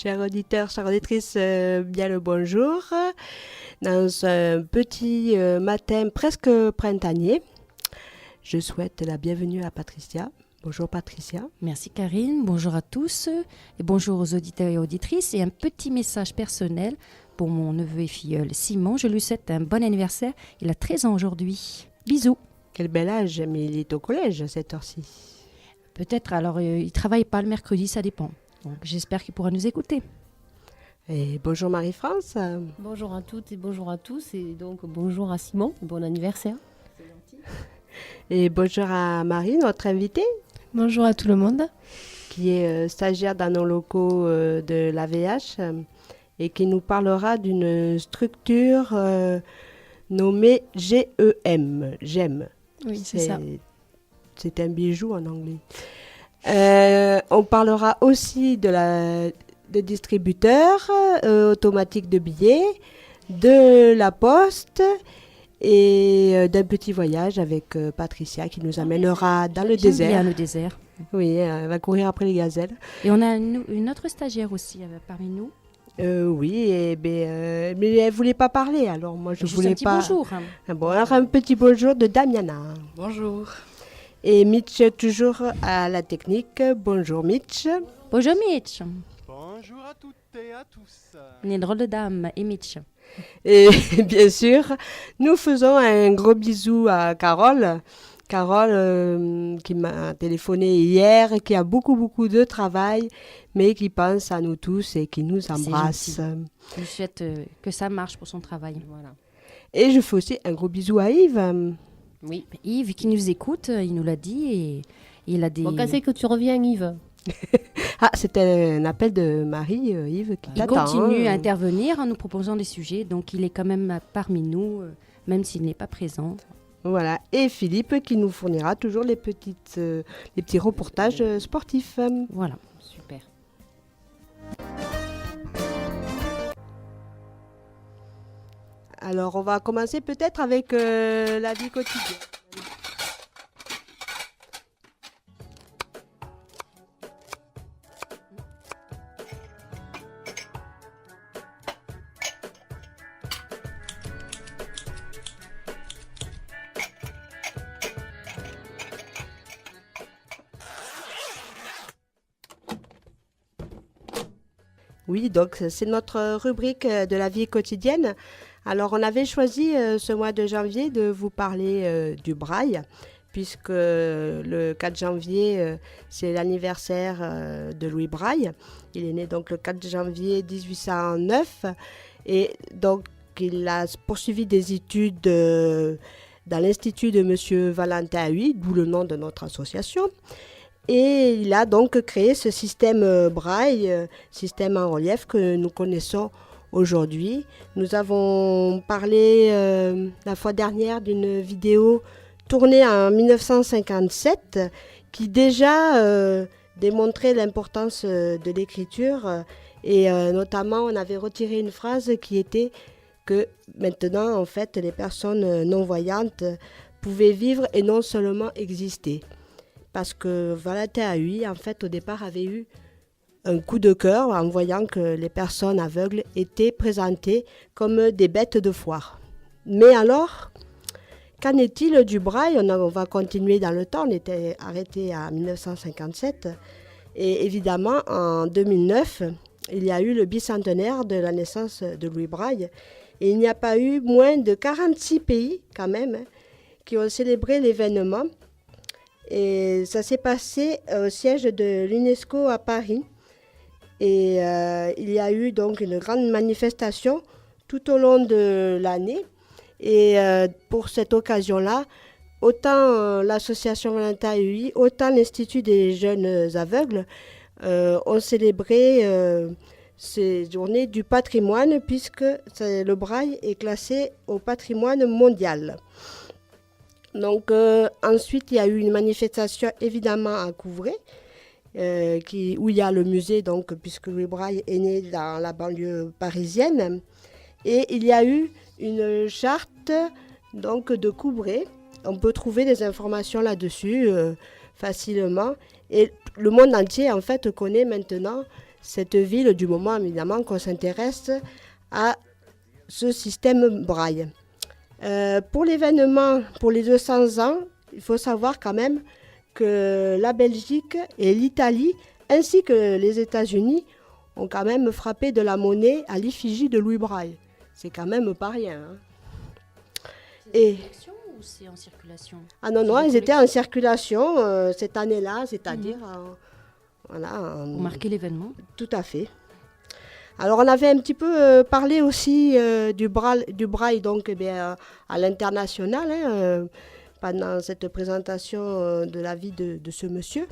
Chers auditeurs, chères auditrices, bien le bonjour. Dans un petit matin presque printanier, je souhaite la bienvenue à Patricia. Bonjour Patricia. Merci Karine, bonjour à tous et bonjour aux auditeurs et auditrices. Et un petit message personnel pour mon neveu et filleul Simon. Je lui souhaite un bon anniversaire. Il a 13 ans aujourd'hui. Bisous. Quel bel âge, mais il est au collège à cette heure-ci. Peut-être, alors il ne travaille pas le mercredi, ça dépend. Donc j'espère qu'il pourra nous écouter. Et bonjour Marie-France. Bonjour à toutes et bonjour à tous. Et donc bonjour à Simon, bon anniversaire. C'est gentil. Et bonjour à Marie, notre invitée. Bonjour à tout le monde. Qui est stagiaire dans nos locaux de l'AVH et qui nous parlera d'une structure nommée GEM. GEM. Oui, c'est ça. C'est un bijou en anglais. On parlera aussi de distributeurs automatiques de billets, de la poste et d'un petit voyage avec Patricia qui nous amènera dans le désert. Bien le désert. Oui, elle va courir après les gazelles. Et on a une autre stagiaire aussi parmi nous. Oui, mais elle ne voulait pas parler, alors moi je voulais pas. Un petit bonjour. Bon, alors un petit bonjour de Damiana. Bonjour. Et Mitch toujours à la technique. Bonjour Mitch. Bonjour Mitch. Bonjour à toutes et à tous. On est drôle de dame et Mitch. Et bien sûr, nous faisons un gros bisou à Carole. Carole qui m'a téléphoné hier, qui a beaucoup de travail, mais qui pense à nous tous et qui nous embrasse. Je souhaite que ça marche pour son travail. Voilà. Et je fais aussi un gros bisou à Yves. Oui. Yves qui nous écoute, il nous l'a dit et il a des... Bon, quand c'est que tu reviens, Yves? Ah, c'était un appel de Marie, Yves, qui Il t'attend. continue à intervenir en nous proposant des sujets, donc il est quand même parmi nous, même s'il n'est pas présent. Voilà, et Philippe qui nous fournira toujours les petits reportages sportifs. Voilà. Super. Alors, on va commencer peut-être avec la vie quotidienne. Oui, donc c'est notre rubrique de la vie quotidienne. Alors, on avait choisi ce mois de janvier de vous parler du braille, puisque le 4 janvier, c'est l'anniversaire de Louis Braille. Il est né donc le 4 janvier 1809 et donc il a poursuivi des études dans l'Institut de M. Valentin Huy, d'où le nom de notre association. Et il a donc créé ce système braille, système en relief que nous connaissons aujourd'hui. Nous avons parlé la fois dernière d'une vidéo tournée en 1957 qui déjà démontrait l'importance de l'écriture et notamment on avait retiré une phrase qui était que maintenant en fait les personnes non-voyantes pouvaient vivre et non seulement exister. Parce que Valentin Huy, en fait, au départ, avait eu un coup de cœur en voyant que les personnes aveugles étaient présentées comme des bêtes de foire. Mais alors, qu'en est-il du braille? On va continuer dans le temps, on était arrêté en 1957. Et évidemment, en 2009, il y a eu le bicentenaire de la naissance de Louis Braille. Et il n'y a pas eu moins de 46 pays, quand même, qui ont célébré l'événement. Et ça s'est passé au siège de l'UNESCO à Paris. Et il y a eu donc une grande manifestation tout au long de l'année. Et pour cette occasion-là, autant l'association Valentin Huy, autant l'Institut des jeunes aveugles ont célébré ces journées du patrimoine puisque le braille est classé au patrimoine mondial. Donc ensuite, il y a eu une manifestation évidemment à Couvray, où il y a le musée, donc, puisque Louis Braille est né dans la banlieue parisienne. Et il y a eu une charte donc, de Couvray. On peut trouver des informations là-dessus facilement. Et le monde entier, en fait, connaît maintenant cette ville du moment évidemment qu'on s'intéresse à ce système braille. Pour l'événement, pour les 200 ans, il faut savoir quand même que la Belgique et l'Italie, ainsi que les États-Unis, ont quand même frappé de la monnaie à l'effigie de Louis Braille. C'est quand même pas rien. Hein. Et ou c'est en circulation? Ah non, ils étaient en circulation cette année-là, c'est-à-dire voilà, pour marquer l'événement. Tout à fait. Alors on avait un petit peu parlé aussi du braille donc, à l'international pendant cette présentation de la vie de ce monsieur,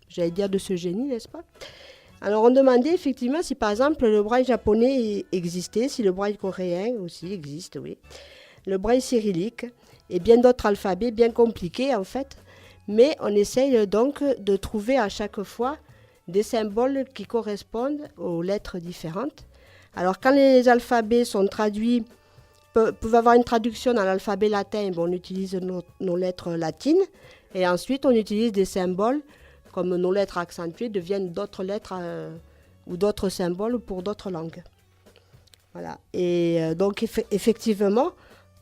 j'allais dire de ce génie, n'est-ce pas? Alors on demandait effectivement si par exemple le braille japonais existait, si le braille coréen aussi existe, oui. Le braille cyrillique et bien d'autres alphabets bien compliqués en fait, mais on essaye donc de trouver à chaque fois des symboles qui correspondent aux lettres différentes. Alors quand les alphabets sont traduits, peuvent avoir une traduction dans l'alphabet latin, on utilise nos lettres latines, et ensuite on utilise des symboles, comme nos lettres accentuées deviennent d'autres lettres ou d'autres symboles pour d'autres langues. Voilà. Et donc effectivement,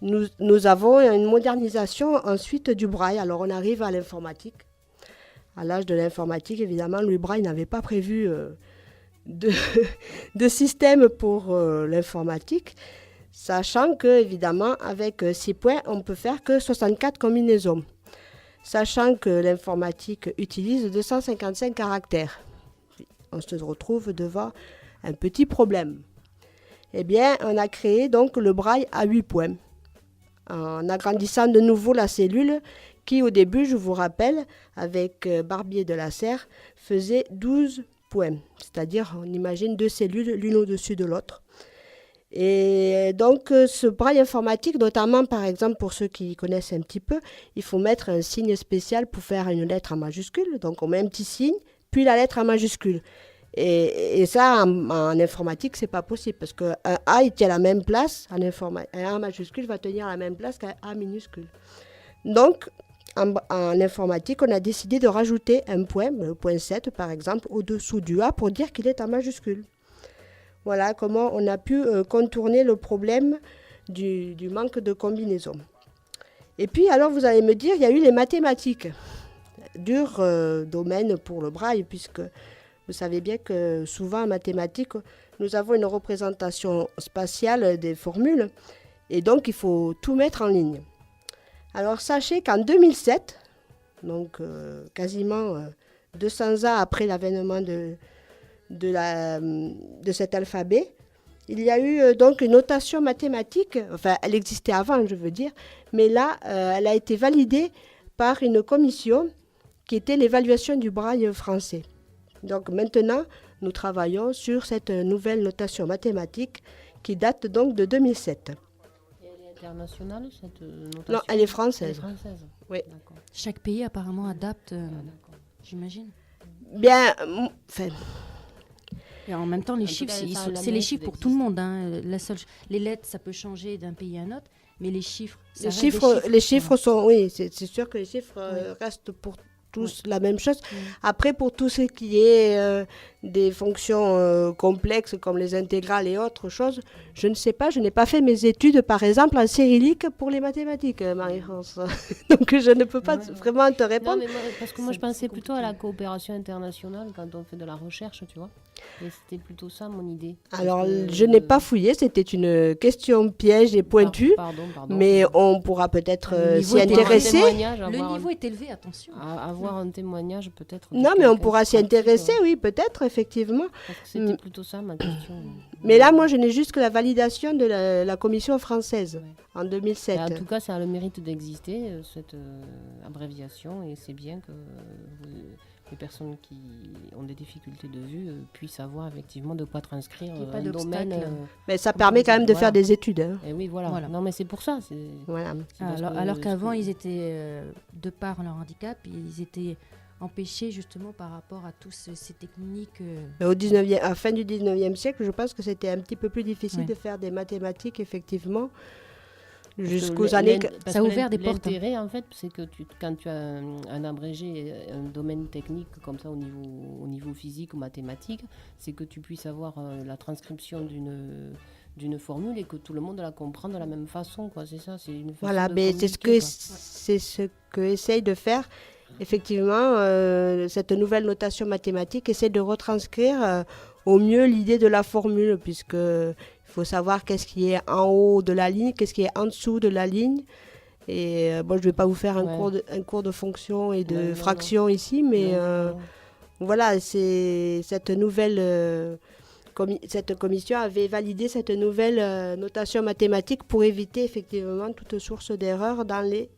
nous avons une modernisation ensuite du braille. Alors on arrive à l'informatique. À l'âge de l'informatique, évidemment, Louis Braille n'avait pas prévu de système pour l'informatique, sachant que, évidemment, avec 6 points, on ne peut faire que 64 combinaisons. Sachant que l'informatique utilise 255 caractères. On se retrouve devant un petit problème. Eh bien, on a créé donc le braille à 8 points, en agrandissant de nouveau la cellule qui, au début, je vous rappelle, avec Barbier de la Serre, faisait 12 points. C'est-à-dire, on imagine 2 cellules l'une au-dessus de l'autre. Et donc, ce braille informatique, notamment, par exemple, pour ceux qui connaissent un petit peu, il faut mettre un signe spécial pour faire une lettre en majuscule. Donc, on met un petit signe, puis la lettre en majuscule. Et ça, en informatique, c'est pas possible, parce qu'un A, il tient la même place, un A majuscule va tenir la même place qu'un A minuscule. Donc, en informatique, on a décidé de rajouter un point, le point 7 par exemple, au-dessous du A pour dire qu'il est en majuscule. Voilà comment on a pu contourner le problème du manque de combinaison. Et puis, alors, vous allez me dire, il y a eu les mathématiques. Dur domaine pour le braille, puisque vous savez bien que souvent en mathématiques, nous avons une représentation spatiale des formules, et donc il faut tout mettre en ligne. Alors sachez qu'en 2007, donc quasiment 200 ans après l'avènement de cet alphabet, il y a eu donc une notation mathématique, enfin elle existait avant je veux dire, mais là elle a été validée par une commission qui était l'évaluation du braille français. Donc maintenant, nous travaillons sur cette nouvelle notation mathématique qui date donc de 2007. Et elle est internationale, cette notation? Non, elle est française. Elle est française. Oui. D'accord. Chaque pays apparemment adapte, j'imagine. Bien, Et en même temps, les En tout chiffres, cas, ça a la c'est les mérite chiffres pour d'exister. tout le monde. Hein. Les lettres, ça peut changer d'un pays à un autre, mais les chiffres, ça les reste des chiffres, les chiffres voilà. sont, oui, c'est sûr que les chiffres Oui. restent pour tous la même chose. Oui. Après, pour tout ce qui est des fonctions complexes comme les intégrales et autres choses, je ne sais pas, je n'ai pas fait mes études, par exemple, en cyrillique pour les mathématiques, Marie-France. Donc, je ne peux pas vraiment te Non, répondre. mais parce que moi, je C'est pensais plutôt à la compliqué. coopération internationale quand on fait de la recherche, tu vois. Et c'était plutôt ça, mon idée. Alors, Parce que- je n'ai pas fouillé, c'était une question piège et pointue, Pardon. mais on pourra peut-être Le s'y niveau était intéresser. Le niveau est élevé, attention. Avoir un témoignage, peut-être. de Non, mais on quelqu'un pourra qui s'y pratique, intéresser, ouais. oui, peut-être, effectivement. Parce que c'était plutôt ça, ma question. Mais là, moi, je n'ai juste que la validation de la commission française Ouais. en 2007. Et en tout cas, ça a le mérite d'exister, cette abréviation, et c'est bien que les personnes qui ont des difficultés de vue puissent avoir effectivement de quoi transcrire Qu'il y ait pas un domaine. d'obstacle. Mais ça permet quand même de faire des études. Hein. Et oui, voilà. Voilà. Non, mais c'est pour ça. Voilà. Alors qu'avant, ils étaient, de par leur handicap, ils étaient empêchés justement par rapport à tous ces techniques. Mais à la fin du 19e siècle, je pense que c'était un petit peu plus difficile Ouais. de faire des mathématiques, effectivement. jusqu'aux années... Ça a ouvert des portes. L'intérêt, en fait, c'est que quand tu as un abrégé, un domaine technique comme ça au niveau physique ou mathématique, c'est que tu puisses avoir la transcription d'une formule et que tout le monde la comprend de la même façon, quoi. C'est ça, c'est une façon Voilà, de mais communiquer, c'est ce que essaye de faire, effectivement, cette nouvelle notation mathématique, essaie de retranscrire au mieux l'idée de la formule, puisque il faut savoir qu'est-ce qui est en haut de la ligne, qu'est-ce qui est en dessous de la ligne. Et bon, je ne vais pas vous faire un cours de fonction et de fraction ici, mais voilà, c'est cette nouvelle... cette commission avait validé cette nouvelle notation mathématique pour éviter effectivement toute source d'erreur dans les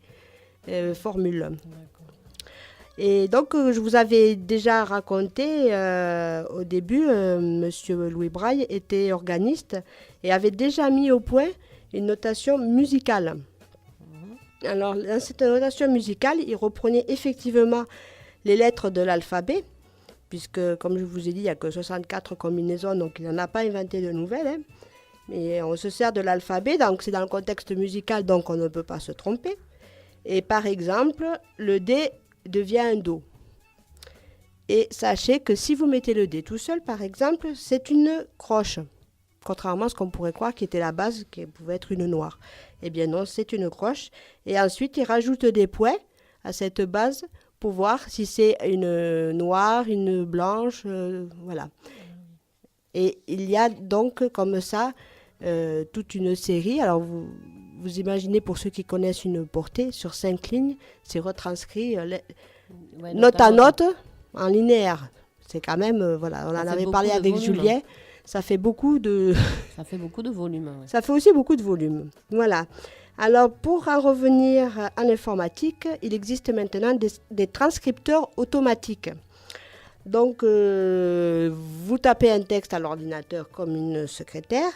formules. Et donc, je vous avais déjà raconté au début, Monsieur Louis Braille était organiste et avait déjà mis au point une notation musicale. Alors, dans cette notation musicale, il reprenait effectivement les lettres de l'alphabet, puisque, comme je vous ai dit, il n'y a que 64 combinaisons, donc il n'en a pas inventé de nouvelles. Hein. Mais on se sert de l'alphabet, donc c'est dans le contexte musical, donc on ne peut pas se tromper. Et par exemple, le D devient un Do. Et sachez que si vous mettez le D tout seul, par exemple, c'est une croche. Contrairement à ce qu'on pourrait croire qui était la base, qui pouvait être une noire. Eh bien non, c'est une croche. Et ensuite, il rajoute des points à cette base pour voir si c'est une noire, une blanche, voilà. Et il y a donc comme ça toute une série. Alors vous imaginez, pour ceux qui connaissent une portée, sur 5 lignes, c'est retranscrit note à note en linéaire. C'est quand même, voilà, on en avait parlé avec Julien, ça fait beaucoup de... Ça fait beaucoup de volume. Ouais. Ça fait aussi beaucoup de volume, voilà. Alors, pour en revenir en informatique, il existe maintenant des transcripteurs automatiques. Donc, vous tapez un texte à l'ordinateur comme une secrétaire.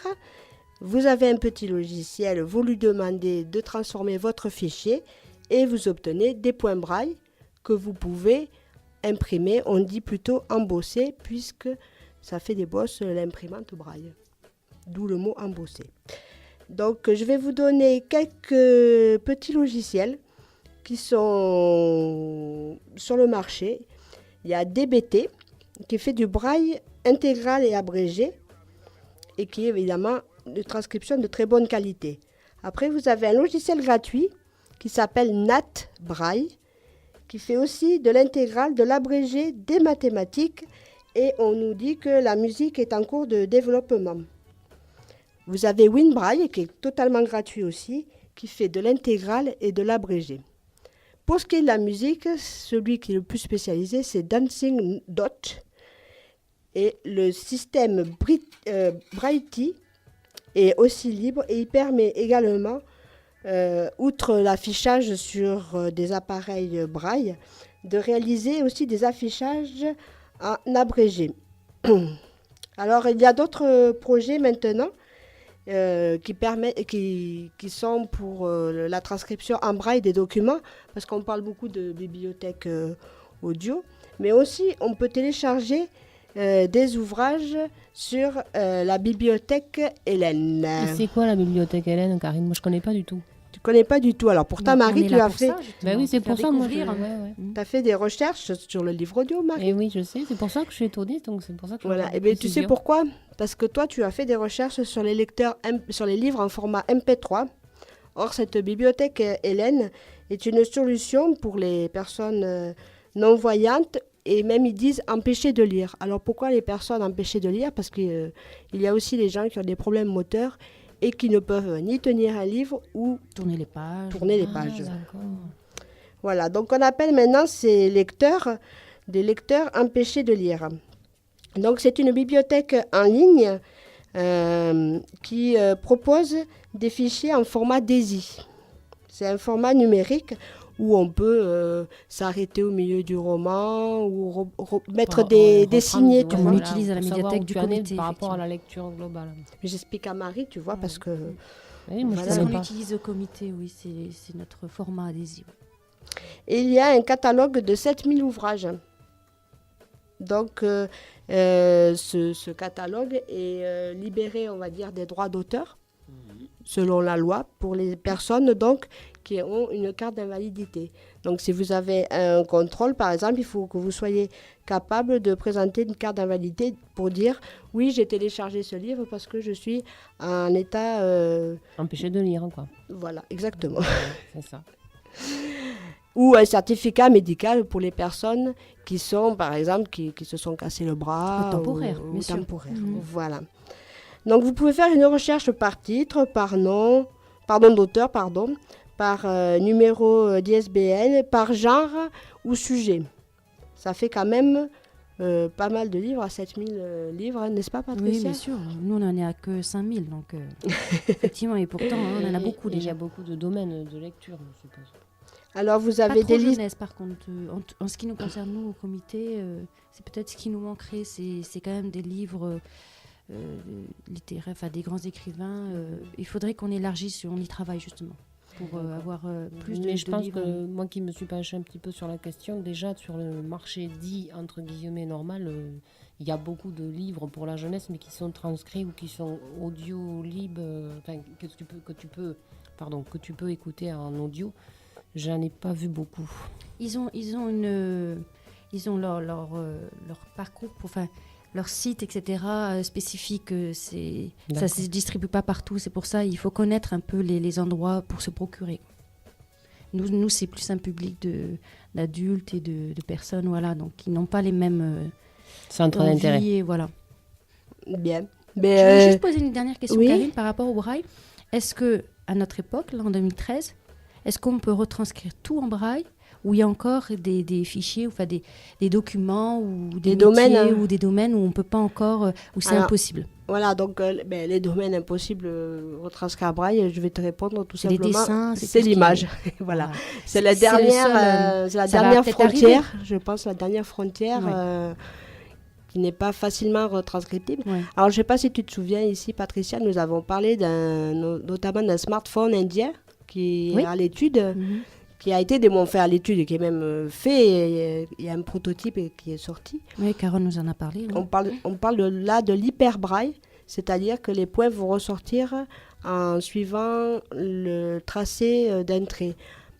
Vous avez un petit logiciel, vous lui demandez de transformer votre fichier et vous obtenez des points braille que vous pouvez imprimer. On dit plutôt embosser puisque ça fait des bosses l'imprimante braille. D'où le mot embosser. Donc, je vais vous donner quelques petits logiciels qui sont sur le marché. Il y a DBT qui fait du braille intégral et abrégé et qui est évidemment de transcription de très bonne qualité. Après, vous avez un logiciel gratuit qui s'appelle Nat Braille qui fait aussi de l'intégral, de l'abrégé, des mathématiques et on nous dit que la musique est en cours de développement. Vous avez WinBraille qui est totalement gratuit aussi, qui fait de l'intégral et de l'abrégé. Pour ce qui est de la musique, celui qui est le plus spécialisé, c'est Dancing Dot. Et le système Braillety est aussi libre et il permet également, outre l'affichage sur des appareils braille, de réaliser aussi des affichages en abrégé. Alors, il y a d'autres projets maintenant qui sont pour la transcription en braille des documents, parce qu'on parle beaucoup de bibliothèques audio, mais aussi on peut télécharger des ouvrages sur la bibliothèque Hélène. Et c'est quoi la bibliothèque Hélène, Karine? Moi, je ne connais pas du tout. Tu ne connais pas du tout. Alors, pour ta Marie, tu as fait... Ben oui, c'est pour ça, moi. Tu as fait des recherches sur le livre audio, Marie. Et oui, je sais. C'est pour ça que je suis étonnée. Donc, c'est pour ça que voilà. Et bien, tu sais pourquoi? Parce que toi, tu as fait des recherches sur les lecteurs, sur les livres en format MP3. Or, cette bibliothèque Hélène est une solution pour les personnes non-voyantes et même ils disent empêchés de lire. Alors, pourquoi les personnes empêchées de lire? Parce qu'il y a aussi les gens qui ont des problèmes moteurs et qui ne peuvent ni tenir un livre ou tourner les pages. Voilà, donc on appelle maintenant ces lecteurs des lecteurs empêchés de lire. Donc c'est une bibliothèque en ligne qui propose des fichiers en format DAISY. C'est un format numérique où on peut s'arrêter au milieu du roman ou mettre des signets. On l'utilise à la médiathèque du comité. Par rapport à la lecture globale. J'explique à Marie, tu vois, parce que... Oui, moi, voilà. On l'utilise au comité, oui, c'est notre format adhésif. Et il y a un catalogue de 7000 ouvrages. Donc, ce catalogue est libéré, on va dire, des droits d'auteur. selon la loi pour les personnes donc qui ont une carte d'invalidité. Donc si vous avez un contrôle, par exemple, il faut que vous soyez capable de présenter une carte d'invalidité pour dire oui, j'ai téléchargé ce livre parce que je suis en état... Empêché de lire, quoi. Voilà, exactement. C'est ça. Ou un certificat médical pour les personnes qui sont, par exemple, qui se sont cassés le bras. Ou temporaire, ou bien sûr. temporaire. Mhm. Voilà. Donc, vous pouvez faire une recherche par titre, par nom, d'auteur, par numéro d'ISBN, par genre ou sujet. Ça fait quand même pas mal de livres, à 7000 livres, n'est-ce pas, Patricia? Oui, bien sûr. Nous, on n'en est à que 5000, donc effectivement, et pourtant, on en a beaucoup Il y déjà. a beaucoup de domaines de lecture, je suppose. Alors, vous Pas avez trop des listes. jeunesse, par contre. En ce qui nous concerne, nous, au comité, c'est peut-être ce qui nous manquerait. C'est quand même des livres littéraires, enfin des grands écrivains. Il faudrait qu'on élargisse, on y travaille justement, pour avoir plus Mais je de pense livres. que moi qui me suis penchée un petit peu sur la question, déjà sur le marché dit entre guillemets normal, il y a beaucoup de livres pour la jeunesse, mais qui sont transcrits ou qui sont audio libres, que tu peux écouter en audio. J'en ai pas vu beaucoup. Ils ont leur parcours, enfin leur site, etc. Spécifique. Ça D'accord. se distribue pas partout. C'est pour ça il faut connaître un peu les endroits pour se procurer. Nous c'est plus un public d'adultes et de personnes, voilà, donc qui n'ont pas les mêmes Centre d'intérêt. envies, et voilà. Bien. Je Mais, voulais juste poser une dernière question, oui. Karine, par rapport au braille. Est-ce que à notre époque, là en 2013, est-ce qu'on peut retranscrire tout en braille, ou il y a encore des fichiers, enfin des documents ou des domaines, métiers, hein. ou des domaines où on peut pas encore, où c'est Alors, impossible? voilà, donc les domaines impossibles retranscrits à braille, je vais te répondre tout C'est les simplement. dessins, C'est tout ce qui l'image. est- Voilà. Voilà. C'est la C'est le dernière, seul, c'est la ça va dernière peut-être frontière, je pense, la dernière frontière Ouais. qui n'est pas facilement retranscriptible. Ouais. Alors, je ne sais pas si tu te souviens ici, Patricia, nous avons parlé notamment d'un smartphone indien qui est Oui. à l'étude, Mhm. qui a été démontré à l'étude, qui est même fait. Il y a un prototype qui est sorti. Oui, Carole nous en a parlé. oui. On parle là de l'hyperbraille, c'est-à-dire que les points vont ressortir en suivant le tracé d'un trait.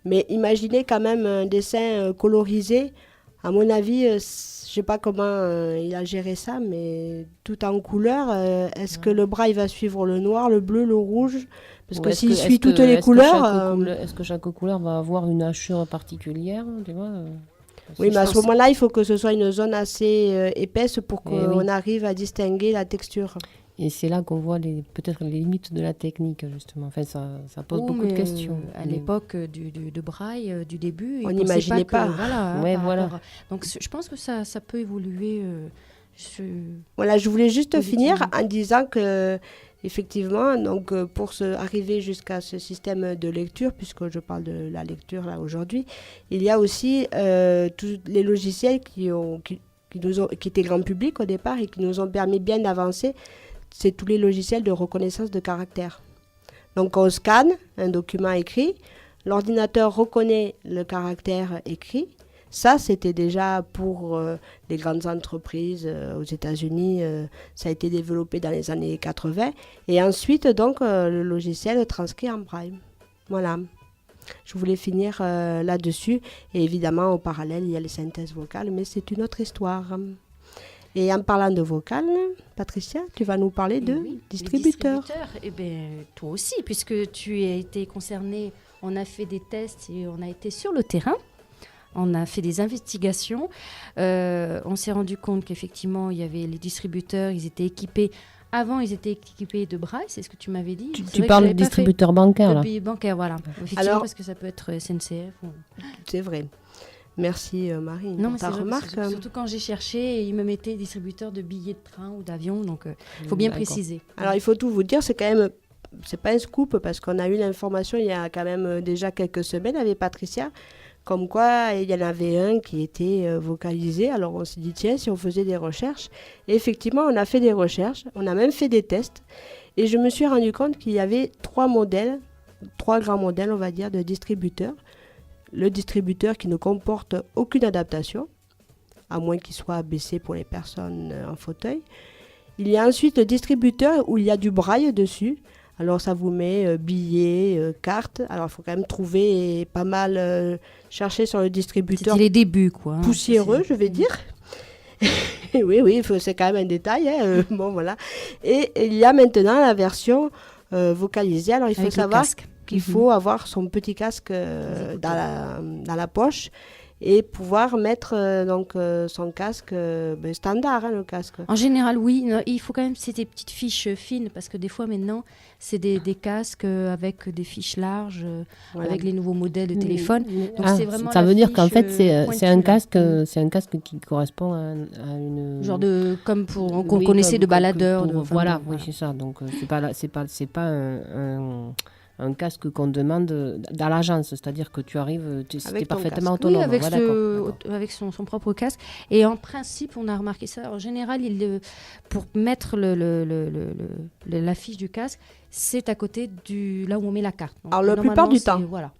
Mais imaginez quand même un dessin colorisé. À mon avis, je ne sais pas comment il a géré ça, mais tout en couleur. Est-ce que le braille va suivre le noir, le bleu, le rouge? Parce que s'il suit toutes les couleurs... Est-ce que chaque couleur va avoir une hachure particulière, tu vois Oui, mais à je ce pense- moment-là, il faut que ce soit une zone assez épaisse pour Eh qu'on oui. arrive à distinguer la texture. Et c'est là qu'on voit peut-être les limites de la technique, justement. Enfin, ça pose Oh, beaucoup de mais, questions. à Mais- l'époque de braille, du début, On ils pensaient n'imaginait pas. que, voilà, hein, Ouais, par voilà. rapport donc je pense que ça peut évoluer. Voilà, je voulais juste Positivement. finir en disant que, effectivement, donc, pour arriver jusqu'à ce système de lecture, puisque je parle de la lecture là aujourd'hui, il y a aussi tous les logiciels qui étaient grand public au départ et qui nous ont permis bien d'avancer. C'est tous les logiciels de reconnaissance de caractère. Donc on scanne un document écrit, l'ordinateur reconnaît le caractère écrit. Ça, c'était déjà pour les grandes entreprises aux États-Unis. Ça a été développé dans les années 80. Et ensuite, donc, le logiciel transcrit en braille. Voilà. Je voulais finir là-dessus. Et évidemment, au parallèle, il y a les synthèses vocales, mais c'est une autre histoire. Et en parlant de vocal, Patricia, tu vas nous parler de Oui, les distributeurs. Eh bien, toi aussi, puisque tu as été concerné, on a fait des tests et on a été sur le terrain. On a fait des investigations. On s'est rendu compte qu'effectivement, il y avait les distributeurs, ils étaient équipés. Avant, ils étaient équipés de braille, c'est ce que tu m'avais dit. C'est Tu vrai que parles de j'avais pas fait distributeur bancaire, de là. billets bancaires, voilà. Effectivement, Alors- parce que ça peut être SNCF. C'est vrai. Merci Marie Non, pour mais ta c'est vrai, remarque. surtout quand j'ai cherché, ils me mettaient distributeur de billets de train ou d'avion, donc il faut bien D'accord. préciser. Alors il faut tout vous dire, c'est quand même, c'est pas un scoop parce qu'on a eu l'information il y a quand même déjà quelques semaines avec Patricia, comme quoi il y en avait un qui était vocalisé. Alors on s'est dit tiens, si on faisait des recherches. Et effectivement, on a fait des recherches, on a même fait des tests, et je me suis rendu compte qu'il y avait trois grands modèles, on va dire, de distributeurs. Le distributeur qui ne comporte aucune adaptation, à moins qu'il soit abaissé pour les personnes en fauteuil. Il y a ensuite le distributeur où il y a du braille dessus, Alors ça vous met billets, cartes. Alors il faut quand même trouver et pas mal chercher sur le distributeur. C'était les débuts, quoi. Poussiéreux, je vais dire. Oui, c'est quand même un détail. Bon, voilà. Et il y a maintenant la version vocalisée. Alors il faut Avec le savoir casque. qu'il faut avoir son petit casque dans la poche et pouvoir mettre son casque standard, le casque. En général, oui. Non, il faut quand même, c'est des petites fiches fines, parce que des fois, maintenant, c'est des casques avec des fiches larges, Voilà. avec les nouveaux modèles de téléphone. Donc, c'est vraiment ça la veut dire qu'en fiche, fait, c'est un pointue, là. casque, c'est un casque qui correspond à une Genre comme qu'on Oui, connaissait comme- de baladeurs. voilà, oui, c'est ça. Donc c'est pas un casque qu'on demande dans l'agence, c'est-à-dire que tu arrives, tu Avec es ton parfaitement casque. Oui, autonome. avec, Ouais, d'accord. avec son propre casque. Et en principe, on a remarqué ça. En général, pour mettre la fiche du casque, c'est à côté là où on met la carte. Donc, Alors, la plupart du temps. Voilà,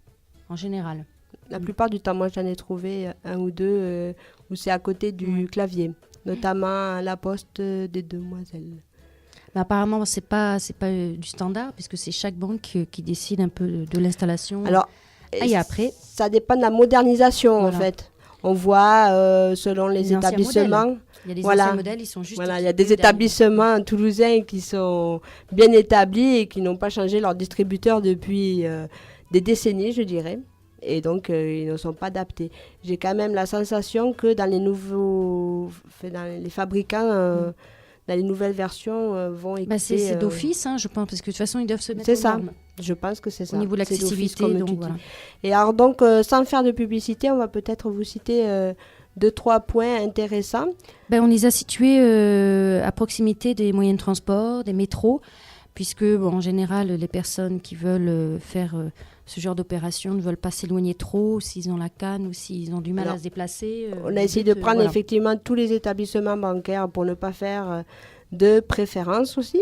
en général. La plupart du temps, moi j'en ai trouvé un ou deux où c'est à côté du clavier, notamment à la poste des Demoiselles. Mais apparemment, c'est pas du standard, puisque c'est chaque banque qui décide un peu de l'installation. Alors, et après, ça dépend de la modernisation Voilà. en fait. On voit selon les Les anciens établissements. il y a des voilà. anciens modèles, ils sont juste. Voilà, il y a des équipés établissements toulousains qui sont bien établis et qui n'ont pas changé leur distributeur depuis des décennies, je dirais. Et donc, ils ne sont pas adaptés. J'ai quand même la sensation que dans les fabricants, dans les nouvelles versions, vont équiper... c'est d'office, je pense, parce que de toute façon, ils doivent se mettre C'est aux ça. normes. Je pense que c'est ça. Au niveau de C'est d'office, l'accessibilité, comme donc tu dis. voilà. Et alors, donc, sans faire de publicité, on va peut-être vous citer 2-3 points intéressants. On les a situés à proximité des moyens de transport, des métros, puisque en général, les personnes qui veulent faire ce genre d'opération ne veulent pas s'éloigner trop, s'ils ont la canne ou s'ils ont du mal Alors, à se déplacer. On a essayé de prendre effectivement tous les établissements bancaires pour ne pas faire de préférence aussi.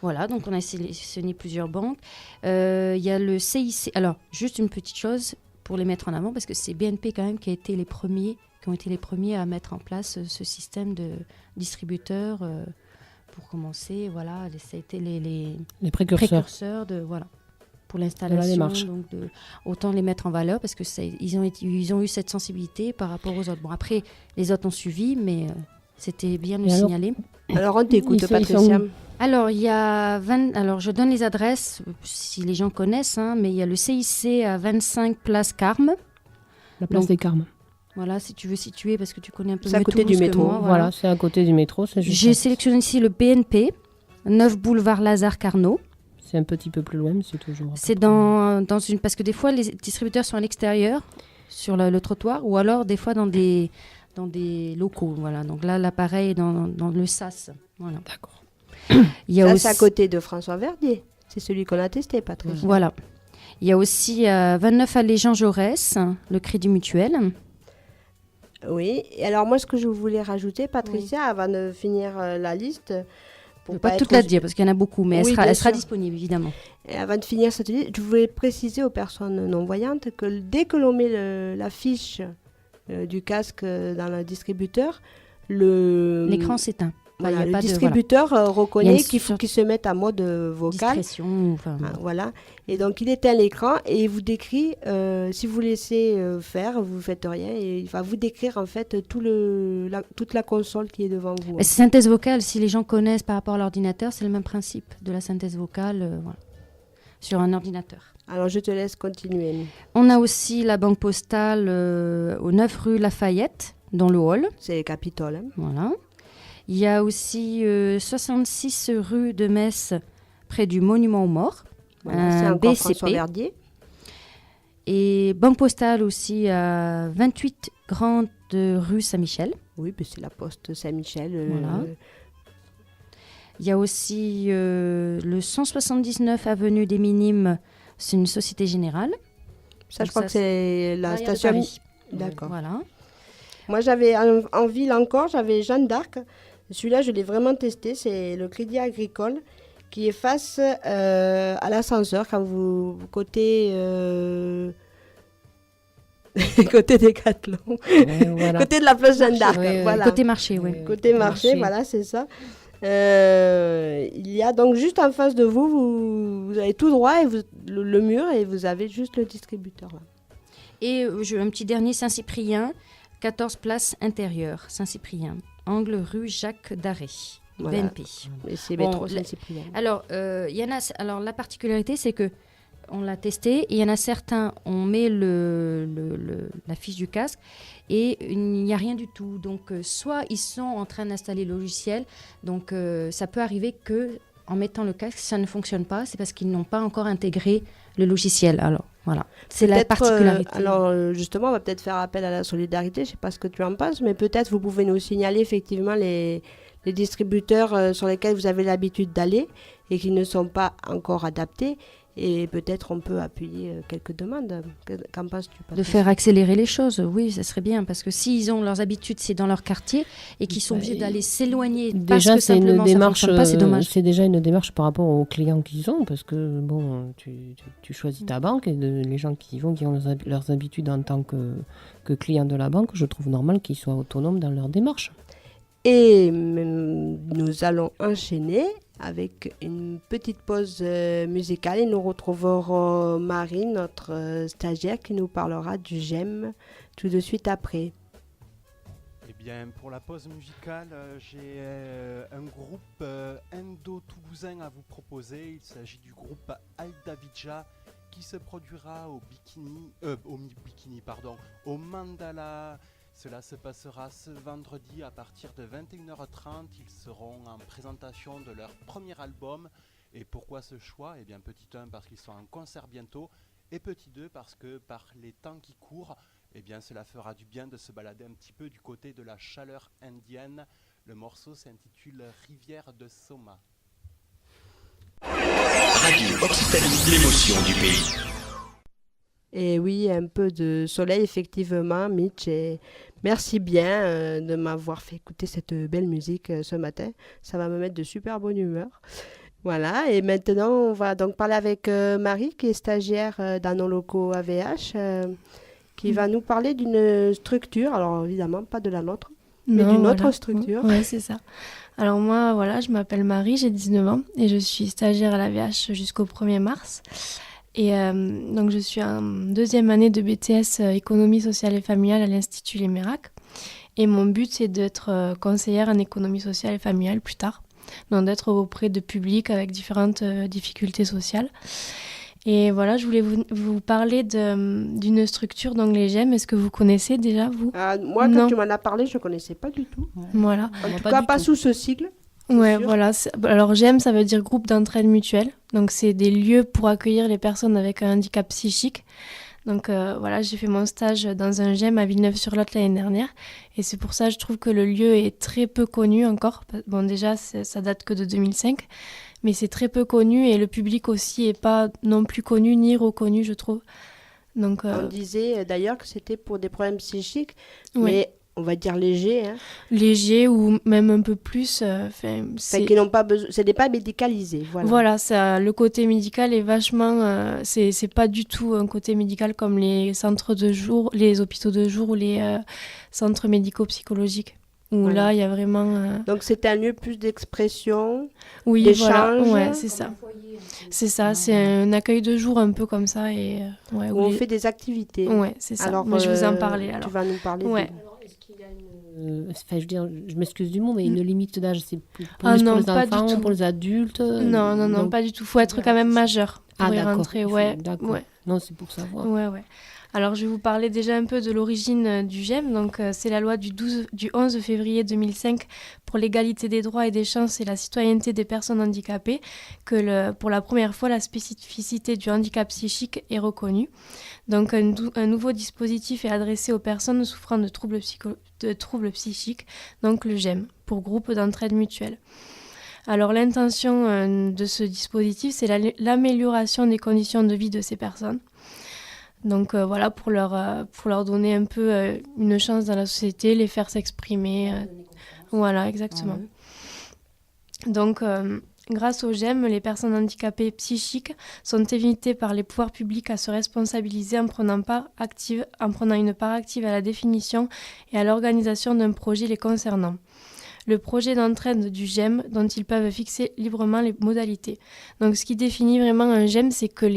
Voilà, donc on a sélectionné plusieurs banques. Il y a le CIC. Alors, juste une petite chose pour les mettre en avant, parce que c'est BNP quand même qui ont été les premiers à mettre en place ce système de distributeurs. Pour commencer, voilà, ça a été les précurseurs pour l'installation. démarche. Donc autant les mettre en valeur, parce que ils ont eu cette sensibilité par rapport aux autres. Bon, après, les autres ont suivi, mais c'était bien de le signaler. Alors, on t'écoute, Patricia. Alors, alors, je donne les adresses, si les gens connaissent, mais il y a le CIC à 25 Place Carme. La place des Carmes. Voilà, si tu veux situer, parce que tu connais un peu C'est à côté du métro. Moi, Voilà, c'est à côté du métro. J'ai sélectionné ici le BNP, 9 boulevard Lazare Carnot. C'est un petit peu plus loin, mais c'est toujours... C'est dans une... Parce que des fois, les distributeurs sont à l'extérieur, sur le trottoir, ou alors des fois dans des locaux. Voilà. Donc là, l'appareil est dans le SAS. Voilà. D'accord. C'est à côté de François Verdier. C'est celui qu'on a testé, Patricia. Voilà. Il y a aussi 29 allée Jean Jaurès, le Crédit Mutuel. Oui. Et alors, moi, ce que je voulais rajouter, Patricia, avant de finir la liste... Je ne vais pas toute la dire, parce qu'il y en a beaucoup, mais elle sera disponible, évidemment. Et avant de finir cette liste, je voulais préciser aux personnes non-voyantes que dès que l'on met la fiche du casque dans le distributeur, l'écran s'éteint. Voilà, le distributeur reconnaît qu'il faut qu'il se mette en mode vocal. Discrétion. Voilà. Et donc, il éteint l'écran et il vous décrit, si vous laissez faire, vous ne faites rien, et il va vous décrire en fait toute la console qui est devant vous. Synthèse vocale, si les gens connaissent par rapport à l'ordinateur, c'est le même principe de la synthèse vocale sur un ordinateur. Alors, je te laisse continuer. On a aussi la banque postale au 9 rue Lafayette, dans le hall. C'est Capitole. Voilà. Il y a aussi 66 rue de Metz, près du Monument aux Morts. Voilà, c'est encore François Verdier. Et banque postale aussi à 28 Grande rue Saint-Michel. Oui, c'est la poste Saint-Michel. Voilà. Il y a aussi le 179 avenue des Minimes, c'est une Société Générale. Ça, je crois que c'est la station. D'accord. Voilà. Moi, j'avais en ville encore, j'avais Jeanne d'Arc. Celui-là, je l'ai vraiment testé. C'est le Crédit Agricole qui est face à l'ascenseur quand vous côté côté Décathlon, voilà. Côté de la place Jeanne d'Arc. Oui, voilà. Côté marché, oui. Côté marché, voilà, c'est ça. Il y a donc juste en face de vous, vous avez tout droit et le mur et vous avez juste le distributeur là. Et un petit dernier, Saint-Cyprien, 14 place intérieure, Saint-Cyprien, angle rue Jacques Darré, Voilà. BNP. Et c'est Bon, métro la- Saint-Cyprien. Alors, la particularité, c'est que on l'a testé. Et il y en a certains, on met la fiche du casque et il n'y a rien du tout. Donc, soit ils sont en train d'installer le logiciel. Donc, ça peut arriver que en mettant le casque, ça ne fonctionne pas. C'est parce qu'ils n'ont pas encore intégré le logiciel. Alors, voilà. C'est la Peut-être, particularité. justement, on va peut-être faire appel à la solidarité. Je ne sais pas ce que tu en penses, mais peut-être vous pouvez nous signaler effectivement les distributeurs sur lesquels vous avez l'habitude d'aller et qui ne sont pas encore adaptés. Et peut-être on peut appuyer quelques demandes. Qu'en penses-tu, De Patrice? faire accélérer les choses, oui, ça serait bien. Parce que s'ils ont leurs habitudes, c'est dans leur quartier et qu'ils sont obligés d'aller s'éloigner parce Déjà, que c'est une simplement ça démarche. fonctionne pas, c'est dommage. C'est déjà une démarche par rapport aux clients qu'ils ont, parce que bon, tu choisis ta banque et les gens qui y vont, qui ont leurs habitudes en tant que clients de la banque, je trouve normal qu'ils soient autonomes dans leur démarche. Et nous allons enchaîner avec une petite pause musicale et nous retrouverons Marie, notre stagiaire, qui nous parlera du GEM tout de suite après. Eh bien, pour la pause musicale, j'ai un groupe indo-toulousain à vous proposer. Il s'agit du groupe Aldavidja qui se produira au Mandala. Cela se passera ce vendredi à partir de 21h30. Ils seront en présentation de leur premier album. Et pourquoi ce choix ? Eh bien, petit 1, parce qu'ils sont en concert bientôt. Et petit 2, parce que par les temps qui courent, eh bien, cela fera du bien de se balader un petit peu du côté de la chaleur indienne. Le morceau s'intitule Rivière de Soma. Radio Occitanie, l'émotion du pays. Et oui, un peu de soleil, effectivement, Mitch. Et merci bien de m'avoir fait écouter cette belle musique ce matin. Ça va me mettre de super bonne humeur. Voilà, et maintenant, on va donc parler avec Marie, qui est stagiaire dans nos locaux AVH, qui va nous parler d'une structure, alors évidemment pas de la nôtre, mais d'une autre structure. Oui, c'est ça. Alors moi, voilà, je m'appelle Marie, j'ai 19 ans et je suis stagiaire à l'AVH jusqu'au 1er mars. Et donc je suis en deuxième année de BTS économie sociale et familiale à l'Institut Les Mérac. Et mon but, c'est d'être conseillère en économie sociale et familiale plus tard. Donc d'être auprès de publics avec différentes difficultés sociales. Et voilà, je voulais vous parler d'une structure, donc les GEM. Est-ce que vous connaissez déjà, vous ? Moi, Non. quand tu m'en as parlé, je ne connaissais pas du tout. Voilà. En tout cas, pas sous ce sigle. Ouais, sûr. voilà. Alors GEM, ça veut dire groupe d'entraide mutuelle. Donc c'est des lieux pour accueillir les personnes avec un handicap psychique. Donc voilà, j'ai fait mon stage dans un GEM à Villeneuve-sur-Lot l'année dernière. Et c'est pour ça que je trouve que le lieu est très peu connu encore. Bon, déjà, ça date que de 2005. Mais c'est très peu connu et le public aussi est pas non plus connu ni reconnu, je trouve. Donc, On disait d'ailleurs que c'était pour des problèmes psychiques, ouais. mais on va dire légers. Hein. Léger ou même un peu plus. Enfin, qui n'ont pas besoin. Ce n'est pas médicalisé. Voilà. Voilà, ça, le côté médical est vachement. C'est pas du tout un côté médical comme les centres de jour, les hôpitaux de jour ou les centres médico-psychologiques. Où Voilà. là, il y a vraiment. Donc c'est un lieu plus d'expression. Oui, d'échange. voilà. Ouais, c'est ça. C'est ça, c'est un accueil de jour un peu comme ça. Et, ouais, Où on fait des activités. Ouais, c'est ça. Alors, mais je vais vous en parler alors. Tu vas nous parler. Ouais. Enfin, je veux dire, je m'excuse du mot, mais une limite d'âge, c'est pour non, les pas du enfants, tout. pour les adultes. Non, donc- pas du tout. Faut être quand même majeur pour y d'accord. rentrer. Ouais, D'accord. ouais. Non, c'est pour savoir. Ouais. Alors, je vais vous parler déjà un peu de l'origine du GEM. Donc, c'est la loi du 11 février 2005 pour l'égalité des droits et des chances et la citoyenneté des personnes handicapées que, pour la première fois, la spécificité du handicap psychique est reconnue. Donc, un nouveau dispositif est adressé aux personnes souffrant de troubles psychiques, donc le GEM, pour groupe d'entraide mutuelle. Alors, l'intention de ce dispositif, c'est l'amélioration des conditions de vie de ces personnes. Donc voilà, pour leur donner un peu une chance dans la société, les faire s'exprimer. Voilà, exactement. Donc, grâce au GEM, les personnes handicapées psychiques sont invitées par les pouvoirs publics à se responsabiliser en prenant une part active à la définition et à l'organisation d'un projet les concernant. le projet d'entraide du GEM dont ils peuvent fixer librement les modalités. Donc ce qui définit vraiment un GEM, c'est que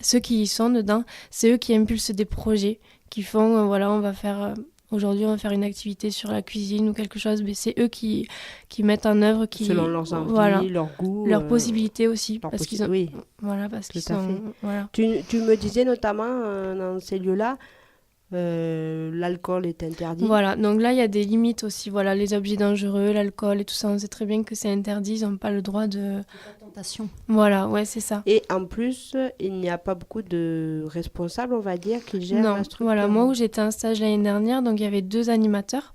ceux qui y sont dedans, c'est eux qui impulsent des projets, qui font, on va faire... Aujourd'hui, on va faire une activité sur la cuisine ou quelque chose, mais c'est eux qui mettent en œuvre, selon leurs envies, leurs goûts, leurs possibilités aussi, parce qu'ils ont, oui, parce qu'ils tout à sont, fait. voilà. Tu me disais notamment dans ces lieux-là, l'alcool est interdit. Voilà, donc là il y a des limites aussi, voilà, les objets dangereux, l'alcool et tout ça, on sait très bien que c'est interdit, ils n'ont pas le droit de... Tentation. Voilà, ouais, c'est ça. Et en plus, il n'y a pas beaucoup de responsables, on va dire, qui gèrent la structure. Voilà, moi où j'étais en stage l'année dernière, donc il y avait 2 animateurs.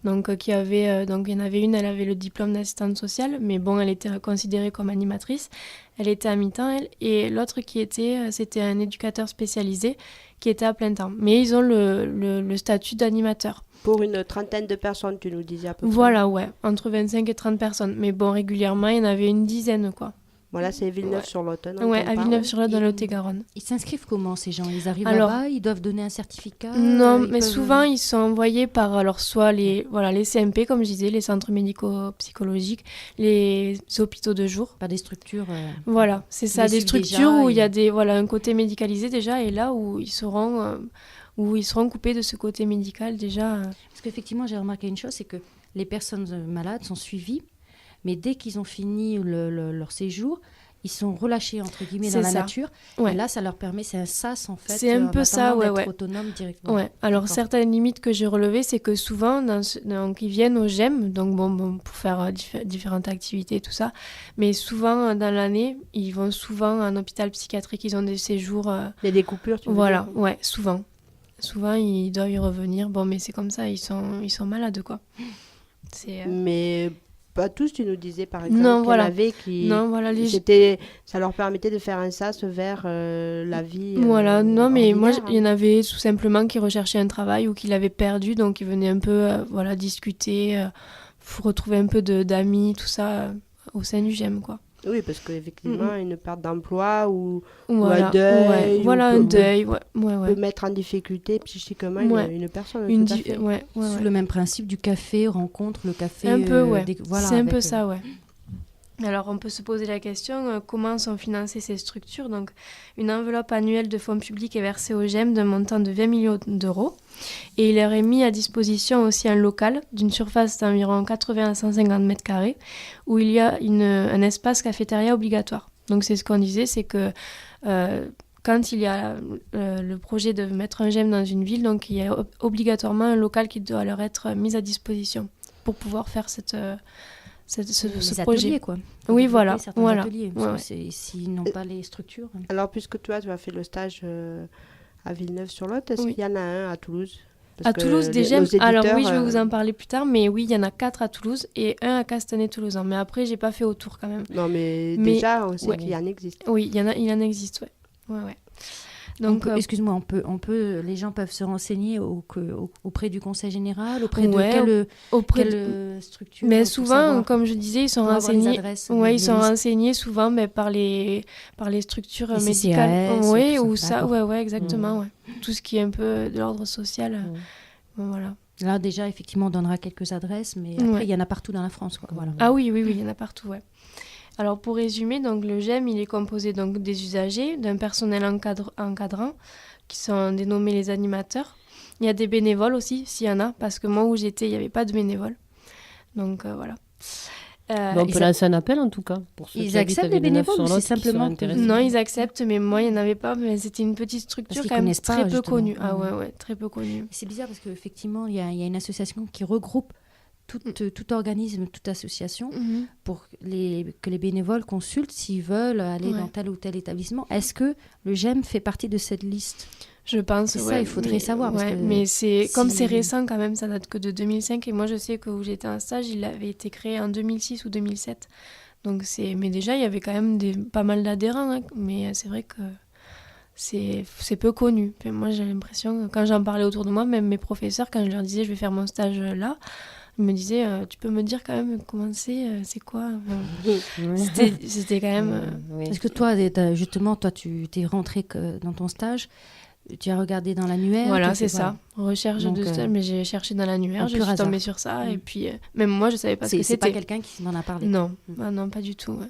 Donc, donc il y en avait une, elle avait le diplôme d'assistante sociale, mais bon, elle était considérée comme animatrice. Elle était à mi-temps, elle. Et l'autre c'était un éducateur spécialisé qui était à plein temps. Mais ils ont le statut d'animateur. Pour une trentaine de personnes, tu nous disais à peu près. Voilà, ouais, entre 25 et 30 personnes. Mais bon, régulièrement, il y en avait une dizaine, quoi. Voilà, c'est Villeneuve-sur-Lot. Ouais, à Villeneuve-sur-Lot, dans le Lot-et-Garonne. Ils s'inscrivent comment, ces gens? Ils arrivent Alors, là-bas, ils doivent donner un certificat? Non, mais souvent, ils sont envoyés par soit les CMP, comme je disais, les centres médico-psychologiques, les hôpitaux de jour. Par des structures... Voilà, c'est ça, des structures où il y a un côté médicalisé déjà, et là où ils seront coupés de ce côté médical déjà. Parce qu'effectivement, j'ai remarqué une chose, c'est que les personnes malades sont suivies, mais dès qu'ils ont fini leur séjour, ils sont relâchés, entre guillemets, dans la nature. Ouais. Et là, ça leur permet, c'est un sas, en fait. C'est un peu ça, d'être autonome directement. Ouais. Alors, certaines limites que j'ai relevées, c'est que souvent, donc, ils viennent au GEM, donc pour faire différentes activités et tout ça. Mais souvent, dans l'année, ils vont souvent en hôpital psychiatrique, ils ont des séjours... Il y a des coupures, tu veux dire ? Ouais, souvent. Souvent, ils doivent y revenir. Bon, mais c'est comme ça, ils sont malades, quoi. Mais... Pas tous, tu nous disais par exemple qu'il y en avait qui... ça leur permettait de faire un sas vers la vie Voilà, non mais moi, il y en a... avait tout simplement qui recherchaient un travail ou qui l'avaient perdu, donc ils venaient un peu discuter, retrouver un peu d'amis, tout ça, au sein du GEM, quoi. Oui, parce qu'effectivement, une perte d'emploi ou un deuil, peut mettre en difficulté psychiquement une personne. Sous le même principe du café, rencontre, le café... Un peu, c'est un peu ça, ouais. Alors, on peut se poser la question, comment sont financées ces structures ? Donc, une enveloppe annuelle de fonds publics est versée au GEM d'un montant de 20 millions d'euros. Et il leur est mis à disposition aussi un local d'une surface d'environ 80 à 150 mètres carrés où il y a un espace cafétéria obligatoire. Donc, c'est ce qu'on disait, c'est que quand il y a le projet de mettre un GEM dans une ville, donc il y a obligatoirement un local qui doit leur être mis à disposition pour pouvoir faire ce projet. Ateliers, quoi. Oui, voilà. Ateliers, s'ils n'ont pas les structures. Alors, puisque toi, tu as fait le stage à Villeneuve-sur-Lot, est-ce qu'il y en a un à Toulouse ? À Toulouse, des GEM. Alors oui, je vais vous en parler plus tard, mais oui, il y en a 4 à Toulouse et 1 à Castanet-Tolosan. Mais après, j'ai pas fait autour quand même. Non, mais déjà, on sait qu'il y en existe. Oui, il en existe, ouais. Donc, excuse-moi, les gens peuvent se renseigner auprès du Conseil général, auprès de quelle structure. Mais souvent, comme je disais, ils sont renseignés. Ils sont renseignés souvent, mais par les structures médicales. Oui, ou ça. Ouais, exactement. Ouais. Tout ce qui est un peu de l'ordre social. Voilà. Là, déjà, effectivement, on donnera quelques adresses, mais après, il y en a partout dans la France, quoi. Voilà. Ah oui, il y en a partout, ouais. Alors, pour résumer, donc, le GEM, il est composé donc, des usagers, d'un personnel encadrant, qui sont dénommés les animateurs. Il y a des bénévoles aussi, s'il y en a, parce que moi, où j'étais, il n'y avait pas de bénévoles. Donc, voilà. On peut lancer un appel, en tout cas. Pour ceux ils acceptent les bénévoles ou c'est simplement... Non, ils acceptent, mais moi, il n'y en avait pas. Mais c'était une petite structure quand même très peu connue. Ah ouais, très peu connue. C'est bizarre parce qu'effectivement, il y a une association qui regroupe tout organisme, toute association, pour que les bénévoles consultent s'ils veulent aller dans tel ou tel établissement. Est-ce que le GEM fait partie de cette liste ? Je pense, ça, il faudrait savoir. Parce que mais comme c'est récent quand même, ça date que de 2005. Et moi, je sais que où j'étais en stage, il avait été créé en 2006 ou 2007. Donc mais déjà, il y avait quand même pas mal d'adhérents. Hein, mais c'est vrai que c'est peu connu. Et moi, j'ai l'impression, quand j'en parlais autour de moi, même mes professeurs, quand je leur disais je vais faire mon stage là, ils me disaient tu peux me dire quand même comment c'est quoi c'était quand même... Est-ce que toi, justement, tu t'es rentré dans ton stage, Tu as regardé dans l'annuaire. Voilà, c'est ça. Recherche Donc, de stage, mais j'ai cherché dans l'annuaire, je suis tombée sur ça. Et puis, même moi, je savais pas ce que C'est c'était. pas quelqu'un qui m'en a parlé. Non, ah non, pas du tout. Ouais.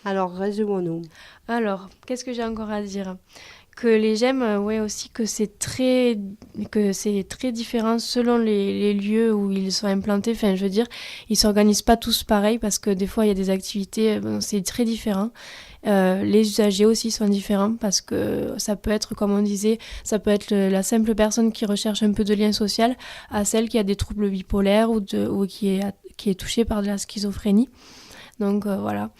Alors, résumons-nous. Alors, qu'est-ce que j'ai encore à dire? Que les GEM, ouais, aussi, que c'est très différent selon les lieux où ils sont implantés. Enfin, je veux dire, ils s'organisent pas tous pareil parce que des fois, il y a des activités, c'est très différent. Les usagers aussi sont différents parce que ça peut être, comme on disait, ça peut être la simple personne qui recherche un peu de lien social à celle qui a des troubles bipolaires ou qui est touchée par de la schizophrénie. Donc, voilà.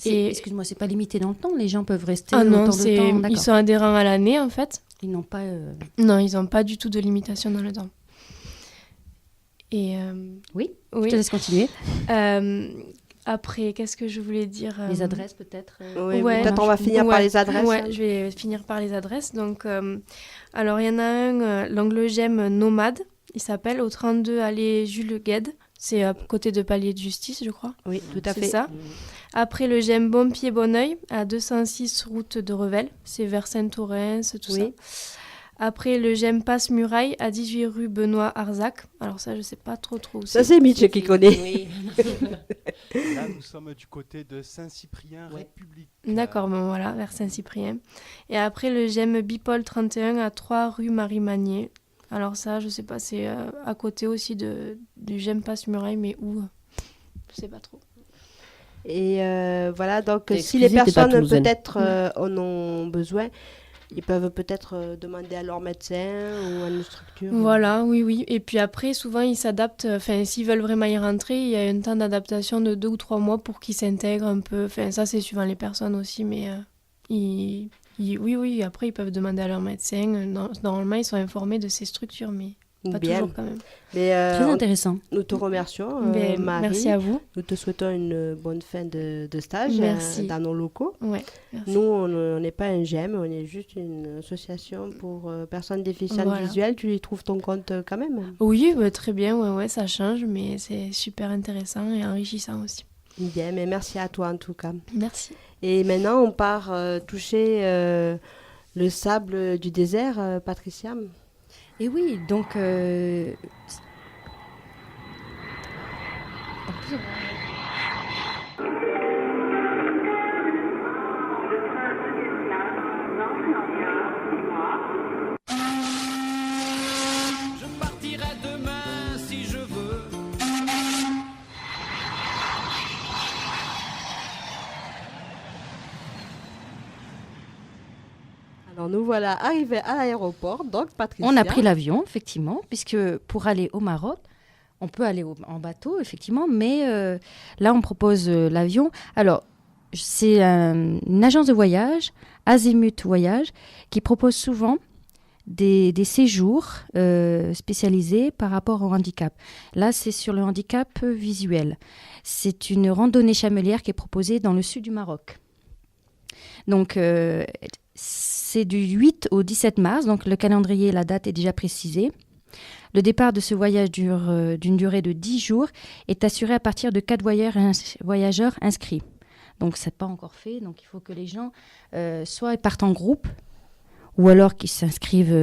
Excuse-moi, c'est pas limité dans le temps. Les gens peuvent rester non, autant de temps. Ils sont adhérents à l'année, en fait. Ils n'ont pas... Non, ils n'ont pas du tout de limitation dans le temps. Et Oui, je te laisse continuer. Après, qu'est-ce que je voulais dire Les adresses, peut-être Oui, peut-être on va finir par les adresses. Ouais, je vais finir par les adresses. Donc, alors, il y en a un, l'angle GEM Nomade. Il s'appelle au 32 allée Jules Gued. C'est à côté de Palier de Justice, je crois. Oui, tout à fait. C'est ça. Après, le GEM Bon Pied Bon Oeil, à 206 route de Revel. C'est vers Saint-Orens, tout ça. Après, le GEM Passe Muraille, à 18 rue Benoît Arzac. Alors ça, je sais pas trop où ça, c'est Mitch qui connaît. Oui. Là, nous sommes du côté de Saint-Cyprien, République. D'accord, bon voilà, vers Saint-Cyprien. Et après, le GEM Bipole 31, à 3 rue Marie-Magnier. Alors ça, je sais pas, c'est à côté aussi du GEM Passe Muraille, mais où je sais pas trop. Et voilà, donc si Excusez, les personnes t'es pas toulousaine. peut-être en ont besoin, ils peuvent peut-être demander à leur médecin ou à une structure. Voilà, oui. Et puis après, souvent, ils s'adaptent. Enfin, s'ils veulent vraiment y rentrer, il y a un temps d'adaptation de 2 ou 3 mois pour qu'ils s'intègrent un peu. Enfin, ça, c'est suivant les personnes aussi, mais oui, après, ils peuvent demander à leur médecin. Normalement, ils sont informés de ces structures, mais pas toujours quand même. Mais, Très intéressant. Nous te remercions, Mais Marie. merci à vous. Nous te souhaitons une bonne fin de stage dans nos locaux. Ouais, merci. Nous, on n'est pas un GEM, on est juste une association pour personnes déficientes visuelles. Tu y trouves ton compte quand même? Oui, très bien, ouais, ça change, mais c'est super intéressant et enrichissant aussi. Bien, mais merci à toi en tout cas. Merci. Et maintenant, on part toucher le sable du désert, Patricia. Et oui, donc... Je partirai demain si je veux. Alors nous voilà arrivés à l'aéroport, donc Patricia. On a pris l'avion, effectivement, puisque pour aller au Maroc, on peut aller en bateau, effectivement, mais là, on propose l'avion. Alors, c'est une agence de voyage, Azimut Voyage, qui propose souvent des séjours spécialisés par rapport au handicap. Là, c'est sur le handicap visuel. C'est une randonnée chamelière qui est proposée dans le sud du Maroc. Donc, c'est du 8 au 17 mars, donc le calendrier, la date est déjà précisée. Le départ de ce voyage d'une durée de 10 jours est assuré à partir de 4 voyageurs inscrits. Donc, ce n'est pas encore fait, donc il faut que les gens soit partent en groupe ou alors qu'ils s'inscrivent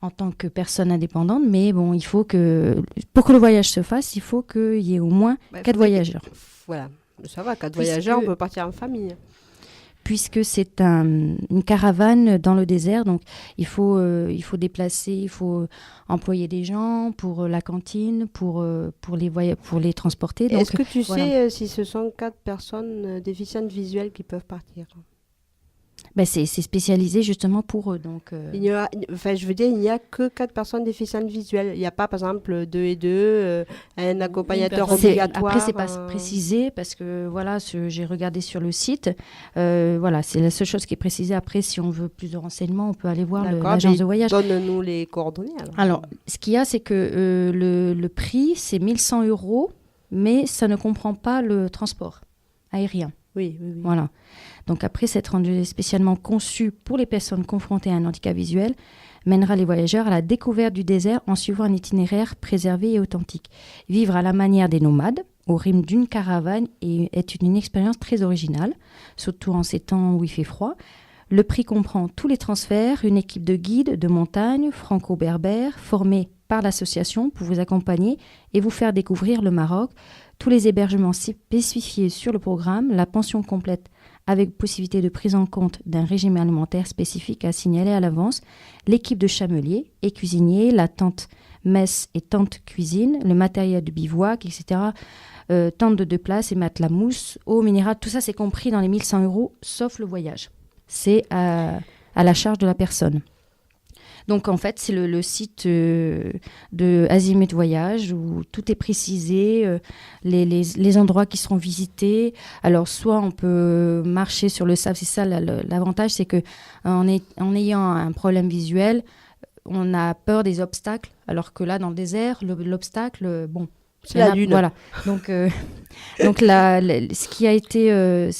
en tant que personne indépendante. Mais bon, il faut que, pour que le voyage se fasse, il faut qu'il y ait au moins 4 voyageurs. Voilà, ça va, 4 voyageurs, on peut partir en famille. Puisque c'est une caravane dans le désert, donc il faut déplacer, il faut employer des gens pour la cantine, pour les transporter. Donc, est-ce que tu sais si ce sont 4 personnes déficientes visuelles qui peuvent partir? C'est spécialisé justement pour eux. Donc, il n'y a que 4 personnes déficientes visuelles. Il n'y a pas, par exemple, 2 et 2, un accompagnateur obligatoire. Après, c'est pas précisé parce que voilà, j'ai regardé sur le site. Voilà, c'est la seule chose qui est précisée. Après, si on veut plus de renseignements, on peut aller voir l'agence de voyage. Donne-nous les coordonnées. Alors, ce qu'il y a, c'est que le prix, c'est 1 100 €, mais ça ne comprend pas le transport aérien. Oui. Voilà. Donc après, cette randonnée spécialement conçue pour les personnes confrontées à un handicap visuel mènera les voyageurs à la découverte du désert en suivant un itinéraire préservé et authentique. Vivre à la manière des nomades, au rythme d'une caravane, est une expérience très originale, surtout en ces temps où il fait froid. Le prix comprend tous les transferts, une équipe de guides de montagne franco-berbères formés par l'association pour vous accompagner et vous faire découvrir le Maroc, tous les hébergements spécifiés sur le programme, la pension complète avec possibilité de prise en compte d'un régime alimentaire spécifique à signaler à l'avance, l'équipe de chameliers et cuisiniers, la tente messe et tente cuisine, le matériel de bivouac, etc., tente de 2 places et matelas mousse, eau minérale, tout ça c'est compris dans les 1 100 €, sauf le voyage. C'est à la charge de la personne. Donc en fait, c'est le site de Azimut Voyage où tout est précisé, les endroits qui seront visités. Alors soit on peut marcher sur le sable, c'est ça l'avantage, c'est que en ayant un problème visuel, on a peur des obstacles, alors que là dans le désert, l'obstacle, bon, c'est la lune. Voilà. Donc ce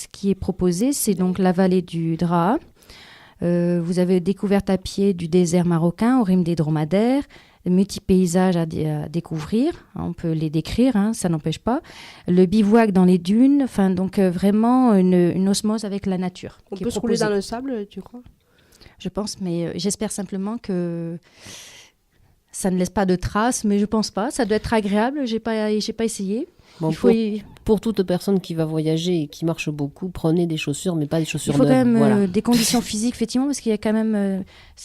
qui est proposé, c'est donc la vallée du Draa. Vous avez découverte à pied du désert marocain au rythme des dromadaires, multi-paysages à découvrir, on peut les décrire, ça n'empêche pas. Le bivouac dans les dunes, donc vraiment une osmose avec la nature. On peut se rouler dans le sable, tu crois ? Je pense, mais j'espère simplement que ça ne laisse pas de traces, mais je pense pas. Ça doit être agréable, j'ai pas essayé. Bon, pour toute personne qui va voyager et qui marche beaucoup, prenez des chaussures, mais pas des chaussures neuves. Il faut quand même des conditions physiques, effectivement, parce qu'il y a quand même,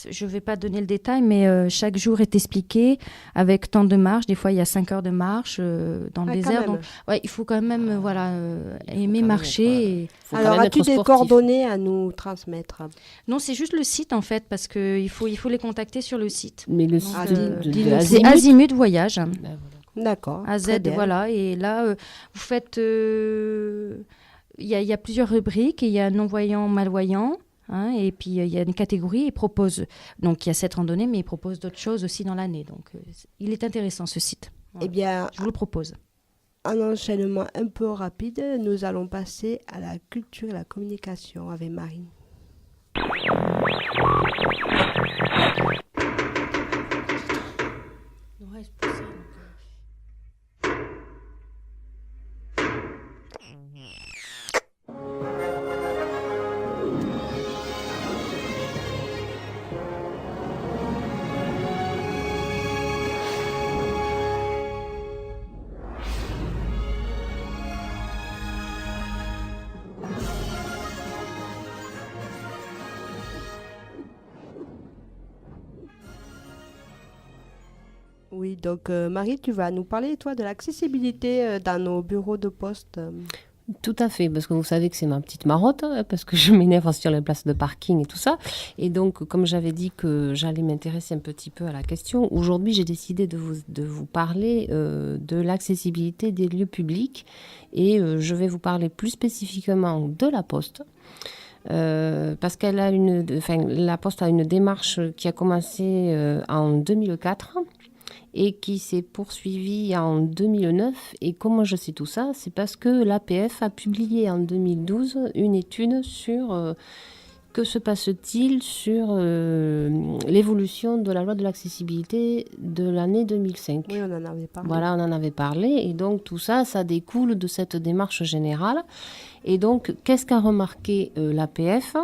je ne vais pas donner le détail, mais chaque jour est expliqué avec tant de marche. Des fois, il y a 5 heures de marche dans le désert. Donc, il faut quand même aimer marcher. Alors, as-tu des coordonnées à nous transmettre ? Non, c'est juste le site, en fait, parce qu'il faut les contacter sur le site. Mais le site c'est Azimut Voyage. D'accord. AZ, voilà. Et là, vous faites... Il y a plusieurs rubriques. Il y a non-voyant, malvoyant. Et puis, il y a une catégorie. Donc, il y a cette randonnée, mais il propose d'autres choses aussi dans l'année. Donc, il est intéressant, ce site. Voilà. Eh bien, je vous le propose. Un enchaînement un peu rapide. Nous allons passer à la culture et la communication avec Marine. Oui, donc Marie, tu vas nous parler, toi, de l'accessibilité dans nos bureaux de poste. Tout à fait, parce que vous savez que c'est ma petite marotte, parce que je m'énerve sur les places de parking et tout ça. Et donc, comme j'avais dit que j'allais m'intéresser un petit peu à la question, aujourd'hui, j'ai décidé de vous parler de l'accessibilité des lieux publics. Et je vais vous parler plus spécifiquement de la Poste. Parce qu'elle a la Poste a une démarche qui a commencé en 2004 et qui s'est poursuivie en 2009. Et comment je sais tout ça ? C'est parce que l'APF a publié en 2012 une étude sur que se passe-t-il sur l'évolution de la loi de l'accessibilité de l'année 2005. Oui, on en avait parlé. Voilà, on en avait parlé. Et donc tout ça, ça découle de cette démarche générale. Et donc, qu'est-ce qu'a remarqué l'APF ?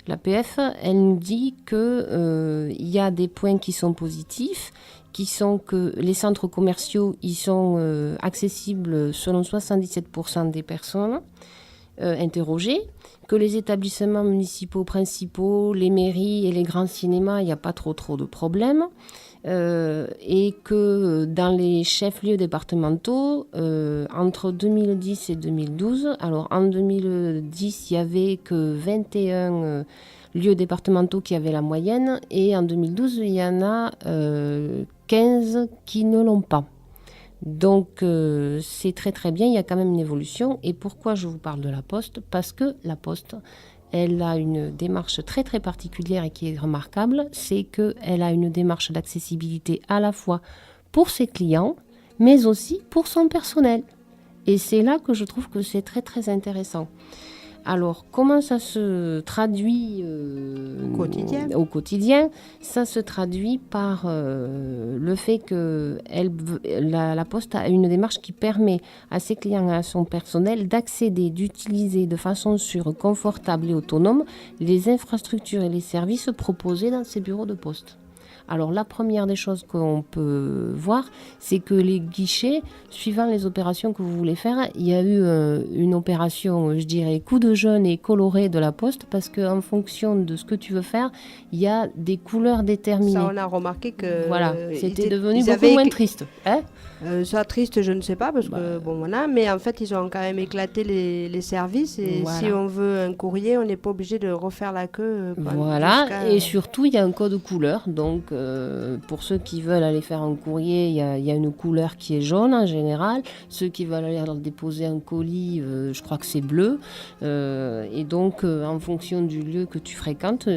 L'APF, elle nous dit qu'il y a des points qui sont positifs, qui sont que les centres commerciaux, ils sont accessibles selon 77% des personnes interrogées, que les établissements municipaux principaux, les mairies et les grands cinémas, il n'y a pas trop de problèmes, et que dans les chefs-lieux départementaux, entre 2010 et 2012, alors en 2010, il n'y avait que 21 lieux départementaux qui avaient la moyenne, et en 2012, il y en a 15 qui ne l'ont pas. Donc c'est très très bien, il y a quand même une évolution. Et pourquoi je vous parle de la Poste ? Parce que la Poste, elle a une démarche très très particulière et qui est remarquable, c'est qu'elle a une démarche d'accessibilité à la fois pour ses clients, mais aussi pour son personnel. Et c'est là que je trouve que c'est très très intéressant. Alors, comment ça se traduit au quotidien? Ça se traduit par le fait que la Poste a une démarche qui permet à ses clients et à son personnel d'accéder, d'utiliser de façon sûre, confortable et autonome les infrastructures et les services proposés dans ces bureaux de poste. Alors la première des choses qu'on peut voir, c'est que les guichets, suivant les opérations que vous voulez faire, il y a eu une opération, je dirais, coup de jaune et colorée de la Poste, parce qu'en fonction de ce que tu veux faire, il y a des couleurs déterminées. Ça, on a remarqué que... Voilà, c'était devenu beaucoup moins triste. Hein? Ça, triste, je ne sais pas, parce que, bon, voilà, mais en fait, ils ont quand même éclaté les services, et voilà. si on veut un courrier, on n'est pas obligé de refaire la queue. Voilà, et surtout, il y a un code couleur, donc pour ceux qui veulent aller faire un courrier, il y a une couleur qui est jaune en général. Ceux qui veulent aller déposer un colis, je crois que c'est bleu. Et donc, en fonction du lieu que tu fréquentes,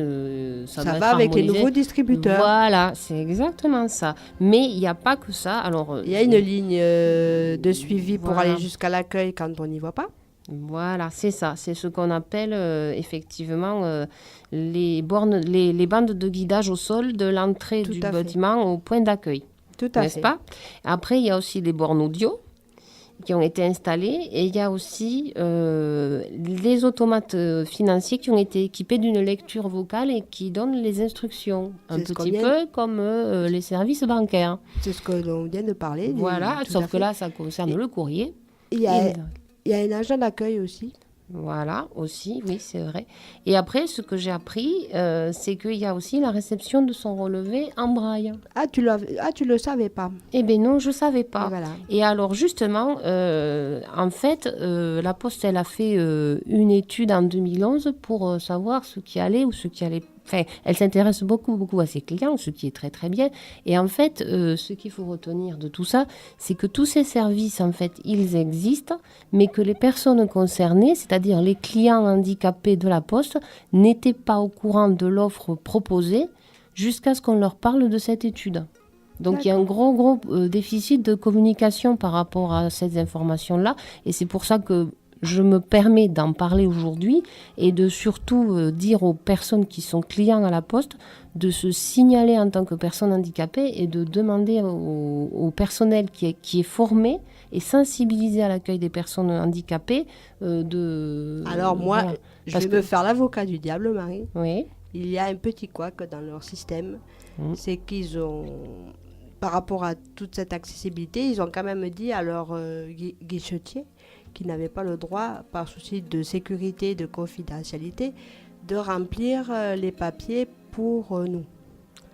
ça va avec harmonisé. Les nouveaux distributeurs. Voilà, c'est exactement ça. Mais il n'y a pas que ça. Alors, il y a une ligne de suivi pour aller jusqu'à l'accueil quand on n'y va pas. Voilà, c'est ça. C'est ce qu'on appelle effectivement les bornes, les bandes de guidage au sol de l'entrée du bâtiment au point d'accueil. Tout à fait. N'est-ce pas? Après, il y a aussi les bornes audio qui ont été installées, et il y a aussi les automates financiers qui ont été équipés d'une lecture vocale et qui donnent les instructions, un petit peu comme les services bancaires. C'est ce que l'on vient de parler. Voilà, sauf que là, ça concerne le courrier. Il y a un agent d'accueil aussi. Voilà, aussi, oui, c'est vrai. Et après, ce que j'ai appris, c'est qu'il y a aussi la réception de son relevé en braille. Ah, tu le savais pas? Eh bien non, je ne savais pas. Voilà. Et alors, justement, en fait, la Poste, elle a fait une étude en 2011 pour savoir ce qui allait ou ce qui allait. Enfin, elle s'intéresse beaucoup à ses clients, ce qui est très très bien. Et en fait, ce qu'il faut retenir de tout ça, c'est que tous ces services, en fait, ils existent, mais que les personnes concernées, c'est-à-dire les clients handicapés de la Poste, n'étaient pas au courant de l'offre proposée jusqu'à ce qu'on leur parle de cette étude. Donc il y a un gros déficit de communication par rapport à ces informations-là, et c'est pour ça que je me permets d'en parler aujourd'hui et de surtout dire aux personnes qui sont clients à la Poste de se signaler en tant que personne handicapée et de demander au personnel qui est formé et sensibilisé à l'accueil des personnes handicapées de... Alors moi, je vais me faire l'avocat du diable, Marie. Oui. Il y a un petit couac dans leur système. C'est qu'ils ont... Par rapport à toute cette accessibilité, ils ont quand même dit à leurs guichetiers qui n'avaient pas le droit, par souci de sécurité, de confidentialité, de remplir les papiers pour nous.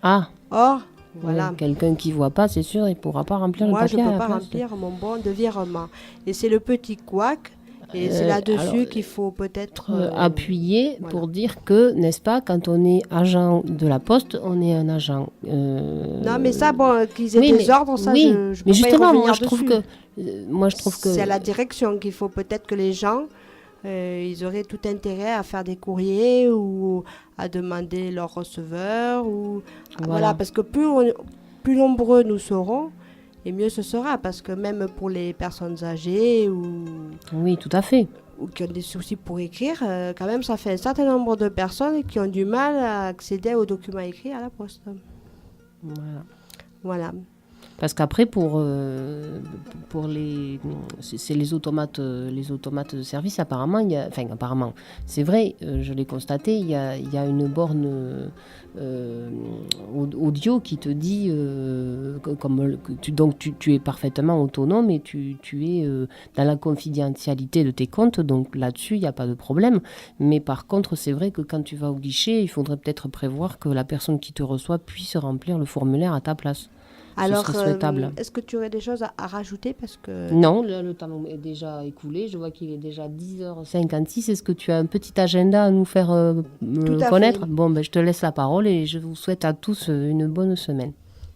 Ah. Or, voilà. Quelqu'un qui ne voit pas, c'est sûr, il ne pourra pas remplir le papier. Moi, je ne peux pas remplir mon bon de virement. Et c'est le petit couac. Et c'est là-dessus qu'il faut peut-être appuyer pour dire que, n'est-ce pas, quand on est agent de la Poste, on est un agent. Non, mais ça, bon, qu'ils aient des ordres, ça, oui, je mais peux justement, pas y moi, je trouve que c'est à la direction qu'il faut peut-être que les gens, ils auraient tout intérêt à faire des courriers ou à demander leur receveur voilà, parce que plus nombreux nous serons, et mieux ce sera, parce que même pour les personnes âgées oui, tout à fait, ou qui ont des soucis pour écrire, quand même, ça fait un certain nombre de personnes qui ont du mal à accéder aux documents écrits à la Poste. Voilà. Parce qu'après, pour les automates de service, apparemment, c'est vrai, je l'ai constaté, il y a une borne audio qui te dit, donc tu es parfaitement autonome et tu es dans la confidentialité de tes comptes, donc là-dessus, il n'y a pas de problème. Mais par contre, c'est vrai que quand tu vas au guichet, il faudrait peut-être prévoir que la personne qui te reçoit puisse remplir le formulaire à ta place. Alors, est-ce que tu aurais des choses à rajouter parce que... Non, le temps est déjà écoulé. Je vois qu'il est déjà 10h56. Est-ce que tu as un petit agenda à nous faire connaître ? Bon, ben, je te laisse la parole et je vous souhaite à tous une bonne semaine.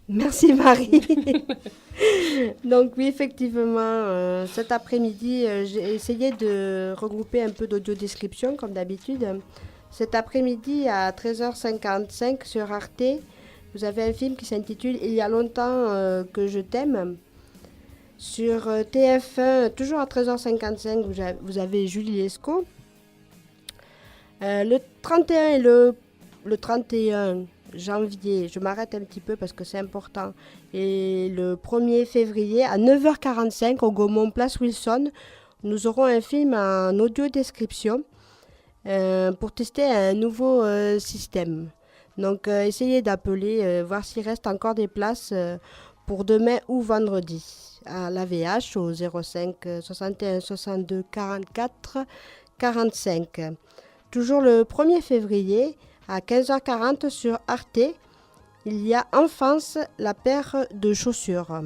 Merci Marie. Donc oui, effectivement, cet après-midi, j'ai essayé de regrouper un peu d'audio-description comme d'habitude. Cet après-midi, à 13h55 sur Arte, vous avez un film qui s'intitule « Il y a longtemps que je t'aime ». Sur TF1, toujours à 13h55, vous avez Julie Lescaut. Le 31 et le 31 janvier, je m'arrête un petit peu parce que c'est important, et le 1er février à 9h45 au Gaumont Place Wilson, nous aurons un film en audio description pour tester un nouveau système. Donc essayez d'appeler, voir s'il reste encore des places pour demain ou vendredi à l'AVH au 05 61 62 44 45. Toujours le 1er février à 15h40 sur Arte, il y a Enfance, la paire de chaussures.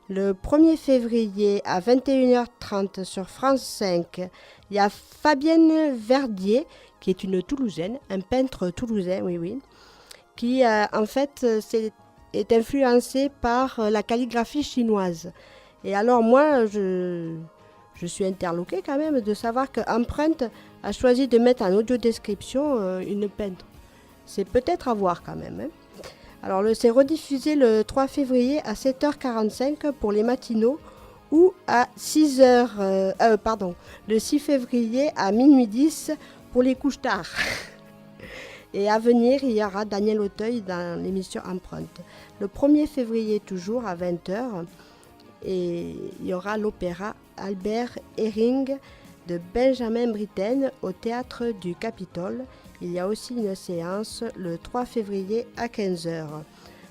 Le 1er février à 21h30 sur France 5, il y a Fabienne Verdier, qui est une Toulousaine, un peintre toulousain, oui, qui en fait est influencée par la calligraphie chinoise. Et alors moi, je suis interloquée quand même de savoir qu'Empreinte a choisi de mettre en audio-description une peintre. C'est peut-être à voir quand même. Hein. Alors c'est rediffusé le 3 février à 7h45 pour les matinaux ou à 6h, le 6 février à minuit 10 pour les couches tard. Et à venir, il y aura Daniel Auteuil dans l'émission Empreinte. Le 1er février toujours à 20h, et il y aura l'opéra Albert Herring de Benjamin Britten au théâtre du Capitole. Il y a aussi une séance le 3 février à 15h.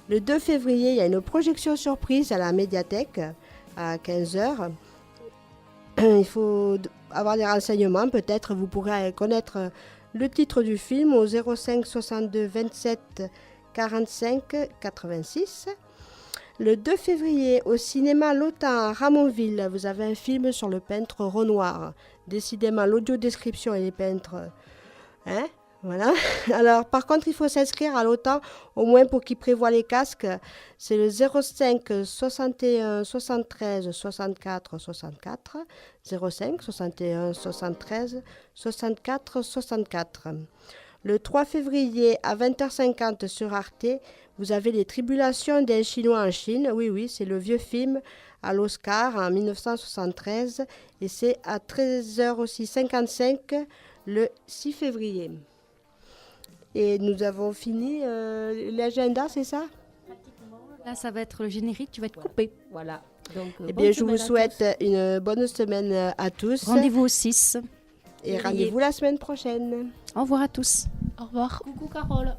Le 2 février, il y a une projection surprise à la médiathèque à 15h. Il faut avoir des renseignements, peut-être vous pourrez connaître le titre du film au 05 62 27 45 86. Le 2 février, au cinéma Lotin à Ramonville, vous avez un film sur le peintre Renoir. Décidément, l'audio-description et les peintres... Voilà. Alors, par contre, il faut s'inscrire à l'OTAN, au moins pour qu'ils prévoient les casques. C'est le 05 61 73 64 64. 05 61 73 64 64. Le 3 février à 20h50 sur Arte, vous avez Les Tribulations d'un Chinois en Chine. Oui, c'est le vieux film à l'Oscar en 1973. Et c'est à 13h55 le 6 février. Et nous avons fini l'agenda, c'est ça? Là, ça va être le générique, tu vas être coupé. Voilà. Donc, eh bien, je vous souhaite une bonne semaine à tous. Rendez-vous au 6. Et rendez-vous la semaine prochaine. Au revoir à tous. Au revoir. Coucou Carole.